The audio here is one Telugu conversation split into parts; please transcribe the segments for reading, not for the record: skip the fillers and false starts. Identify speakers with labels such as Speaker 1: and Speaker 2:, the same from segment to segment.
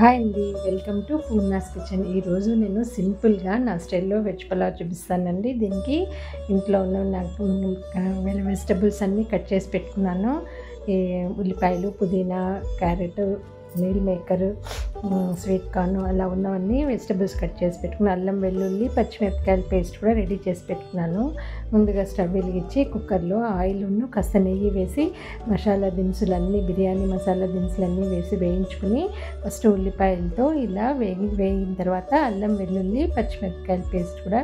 Speaker 1: హాయ్ అండి, వెల్కమ్ టు పూర్ణాస్ కిచెన్. ఈరోజు నేను సింపుల్గా నా స్టైల్లో వెజ్ పలావ్ చూపిస్తానండి. దీనికి ఇంట్లో ఉన్న నాకు వెజిటబుల్స్ అన్నీ కట్ చేసి పెట్టుకున్నాను. ఈ ఉల్లిపాయలు, పుదీనా, carrot, meal maker, sweet corn అలా ఉన్నవన్నీ వెజిటబుల్స్ కట్ చేసి పెట్టుకున్నాను. అల్లం, వెల్లుల్లి, పచ్చిమిరపకాయల పేస్ట్ కూడా రెడీ చేసి పెట్టుకున్నాను. ముందుగా స్టవ్ వెలిగించి కుక్కర్లో ఆయిల్ కాస్త నెయ్యి వేసి మసాలా దినుసులన్నీ, బిర్యానీ మసాలా దినుసులన్నీ వేసి వేయించుకుని ఫస్ట్ ఉల్లిపాయలతో ఇలా వేగిన తర్వాత అల్లం, వెల్లుల్లి, పచ్చిమిరపకాయల పేస్ట్ కూడా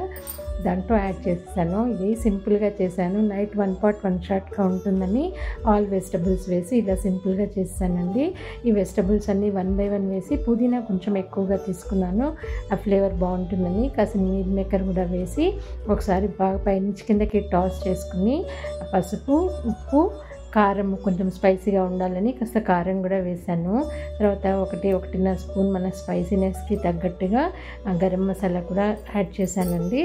Speaker 1: దాంట్లో యాడ్ చేసేసాను. ఇది సింపుల్గా చేశాను. నైట్ 1 pot 1 shotగా ఉంటుందని ఆల్ వెజిటబుల్స్ వేసి ఇలా సింపుల్గా చేశానండి. ఈ వెజిటబుల్స్ అన్నీ 1 by 1 వేసి పుదీనా కొంచెం ఎక్కువగా తీసుకున్నాను, ఆ ఫ్లేవర్ బాగుంటుందని. కాసిన మీల్ మేకర్ కూడా వేసి ఒకసారి బాగా పైనుంచి కిందకి టాస్ చేసుకుని పసుపు, ఉప్పు, కారం కొంచెం స్పైసీగా ఉండాలని కాస్త కారం కూడా వేసాను. తర్వాత 1.5 స్పూన్ మన స్పైసీనెస్కి తగ్గట్టుగా గరం మసాలా కూడా యాడ్ చేశానండి.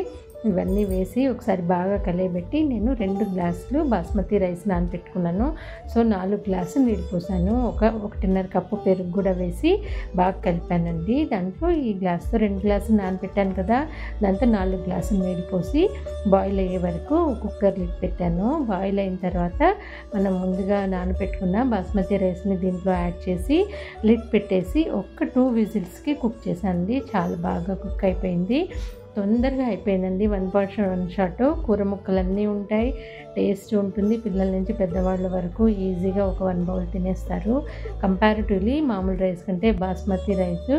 Speaker 1: ఇవన్నీ వేసి ఒకసారి బాగా కలియబెట్టి నేను 2 గ్లాసులు బాస్మతి రైస్ నానబెట్టుకున్నాను. సో 4 గ్లాసులు నీళ్ళు పోసాను. 1.5 కప్పు పెరుగు కూడా వేసి బాగా కలిపానండి. దాంట్లో ఈ గ్లాస్తో 2 గ్లాసులు నానబెట్టాను కదా, దాంతో 4 గ్లాసులు నీళ్ళు పోసి బాయిల్ అయ్యే వరకు కుక్కర్ లిడ్ పెట్టాను. బాయిల్ అయిన తర్వాత మనం ముందుగా నానబెట్టుకున్న బాస్మతి రైస్ని దీంట్లో యాడ్ చేసి లిడ్ పెట్టేసి 2 విజిల్స్కి కుక్ చేశానండి. చాలా బాగా కుక్ అయిపోయింది, తొందరగా అయిపోయిందండి. 1 pot 1 shot. కూర ముక్కలన్నీ ఉంటాయి, టేస్ట్ ఉంటుంది. పిల్లల నుంచి పెద్దవాళ్ళ వరకు ఈజీగా ఒక 1 bowl తినేస్తారు. కంపారిటివ్లీ మామూలు రైస్ కంటే బాస్మతి రైస్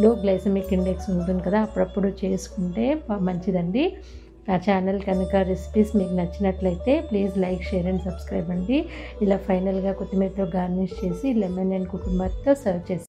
Speaker 1: లో గ్లైసెమిక్ ఇండెక్స్ ఉంటుంది కదా, అప్పుడప్పుడు చేసుకుంటే మంచిదండి. నా ఛానల్ కనుక రెసిపీస్ మీకు నచ్చినట్లయితే please like, share and subscribe అండి. ఇలా ఫైనల్గా కొత్తిమీరతో గార్నిష్ చేసి లెమన్ అండ్ కుకుంబర్తో సర్వ్ చేసి